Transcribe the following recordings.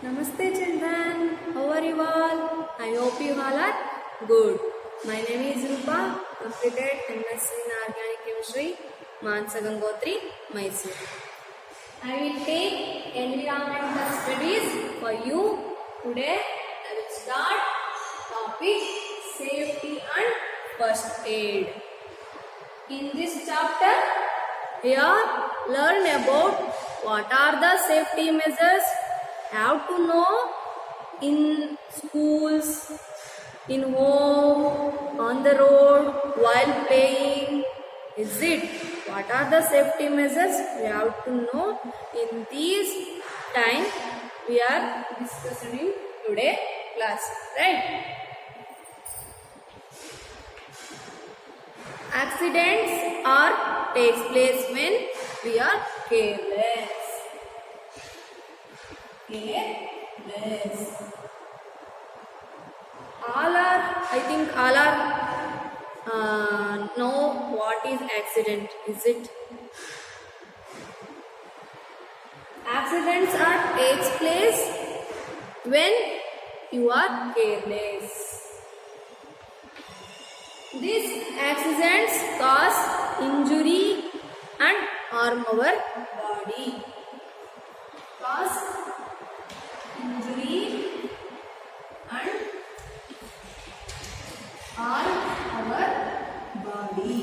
Namaste children, how are you all? I hope you all are good. My name is Rupa, completed MSc in Organic Chemistry, Mansa Gangotri, Mysore. I will take environmental studies for you. Today I will start topic safety and first aid. In this chapter, here learn about what are the safety measures have to know in schools, in home, on the road, while playing. Is it? What are the safety measures we have to know in these time we are discussing today class, right? Accidents are takes place when we are careless. Careless. I think all are know what is accident, is it? Accidents are takes place when you are careless. These accidents cause injury and harm our body. Cause injury and harm our body.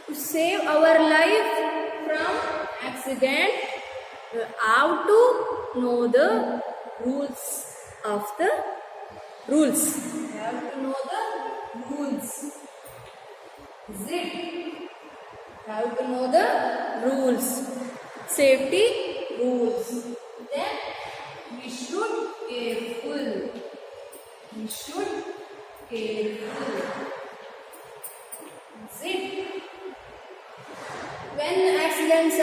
To save our life from accident, we have to know the rules of the rules. We have to know the rules. Is it? We have to know the rules. Safety rules. Then we should careful. We should careful. Is it? When accidents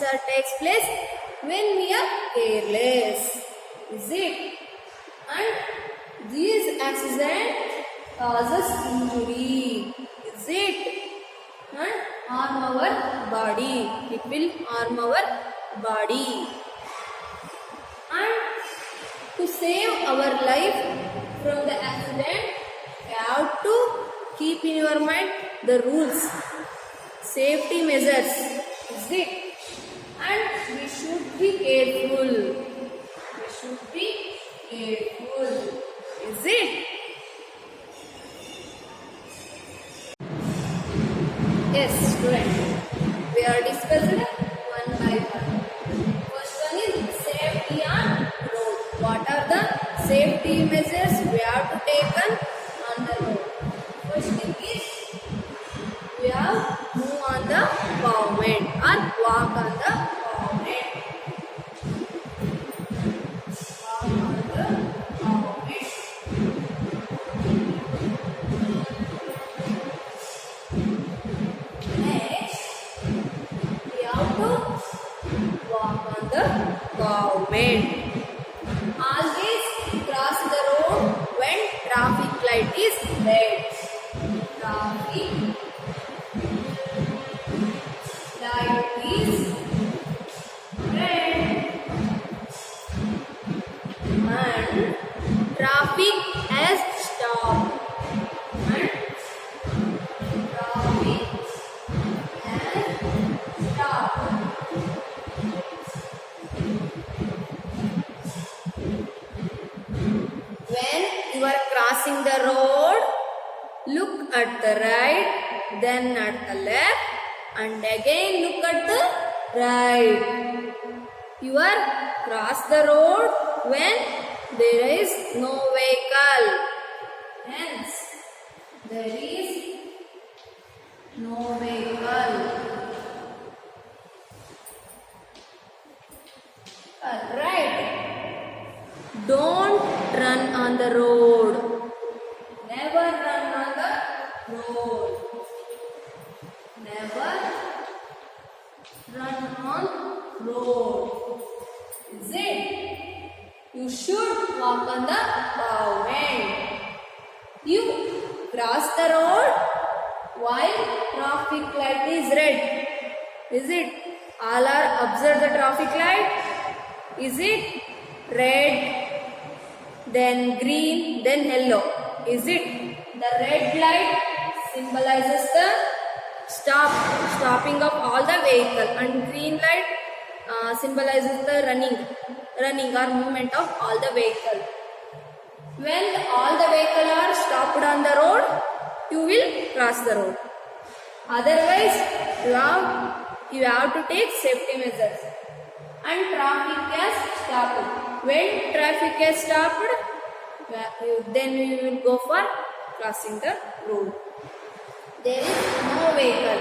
are takes place when we are careless. Is it? And these accidents causes injury. Is it? And harm our body. It will harm our body. And to save our life from the accident, you have to keep in your mind the rules, safety measures. Is it? And we should be careful. We should be careful. Is it? Yes, student. We are discussing one by one. First one is safety on road. What are the safety measures we have to take on the road? First thing is we have move on the pavement or walk on the pavement. Walk on the pavement. Next, we have to walk on the pavement. Always cross the road when traffic light is red. Traffic light is red. And traffic has stopped. And traffic has stopped. When you are crossing the road, look at the right, then at the left, and again look at the right. You are cross the road when there is no vehicle. Hence, there is no vehicle. Alright. Don't run on the road. Never run on the road. Never run on road. Is it? You should walk on the pavement. You cross the road while traffic light is red. Is it? All are observe the traffic light. Is it? Red, then green, then yellow. Is it? The red light symbolizes the stopping of all the vehicle, and green light symbolizes the running or movement of all the vehicle. When all the vehicle are stopped on the road, you will cross the road. Otherwise, you have to take safety measures. And traffic has stopped. When traffic has stopped, then we will go for crossing the road. There is no vehicle.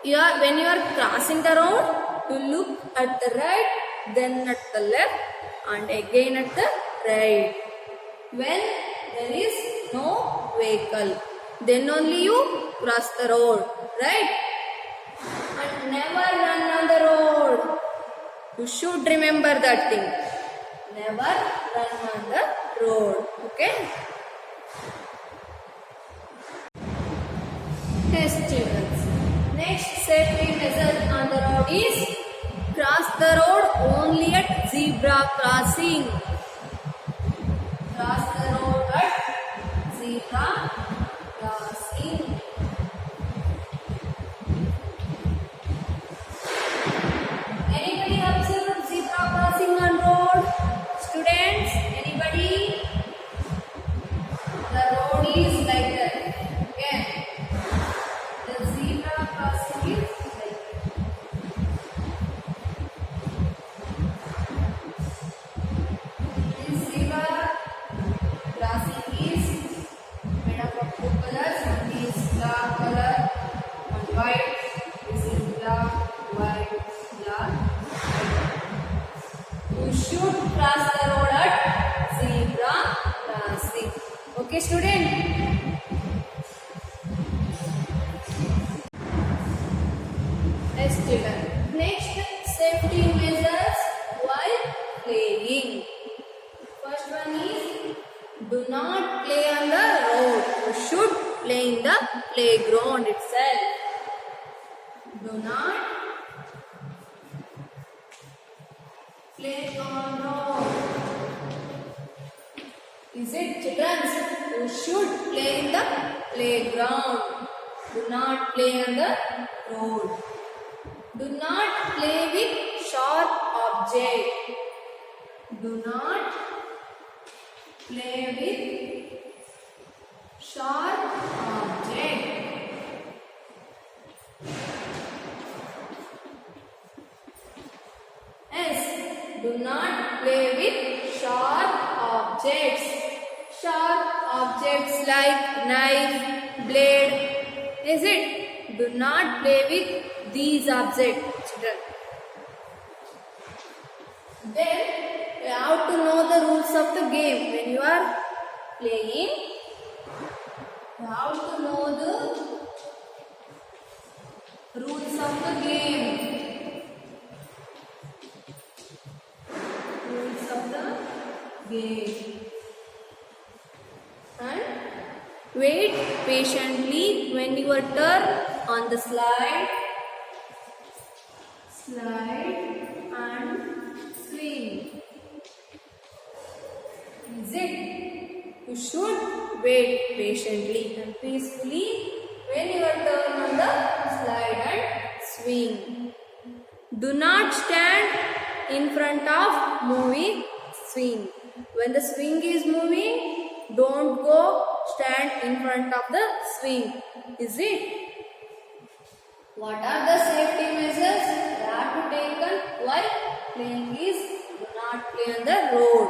When you are crossing the road, you look at the right, then at the left, and again at the right. When there is no vehicle, then only you cross the road, right? And never run on the road. You should remember that thing. Never run on the road. Okay? Yes, children. Next safety measure on the road is cross the road only at zebra crossing. Cross the road at zebra crossing. Anybody observed zebra crossing on road? Students, anybody? The road is like that. Okay. The zebra crossing is like that. This zebra crossing is made up of two colors. One is black color and white. This is black, white, black. You should cross the road at zebra crossing. Okay, student? Yes, student. Next, safety measures while playing. First one is, do not play on the road. You should play in the playground itself. Do not play on road. Is it, children? You should play in the playground. Do not play on the road. Do not play with sharp object. Do not play with sharp object. Yes, do not play with sharp objects. Sharp objects like knife, blade. Is it? Do not play with these objects, children. Then you have to know the rules of the game. When you are playing, you have to know the rules of the game. Rules of the game. And wait patiently when your turn on the slide and swing. Is it? You should wait patiently and peacefully when your turn on the slide and swing. Do not stand in front of moving swing. When the swing is moving, don't go stand in front of the swing. Is it? What are the safety measures that to taken while playing is do not play on the road.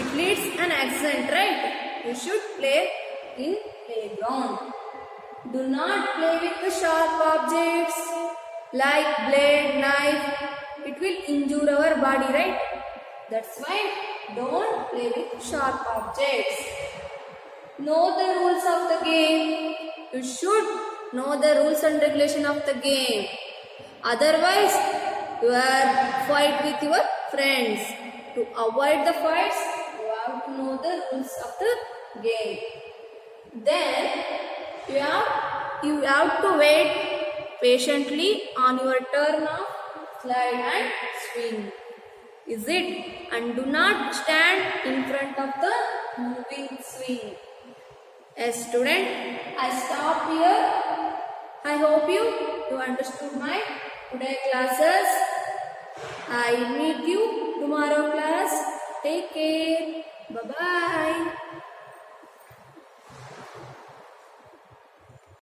It leads an accident, right? You should play in playground. Do not play with the sharp objects like blade, knife. It will injure our body, right? That's why don't play with sharp objects. Know the rules of the game. You should know the rules and regulation of the game. Otherwise, you are fight with your friends. To avoid the fights, you have to know the rules of the game. Then you have to wait patiently on your turn of slide and swing. Is it? And do not stand in front of the moving swing. Yes, student, I stop here. I hope you understood my today classes. I meet you tomorrow class. Take care. Bye-bye.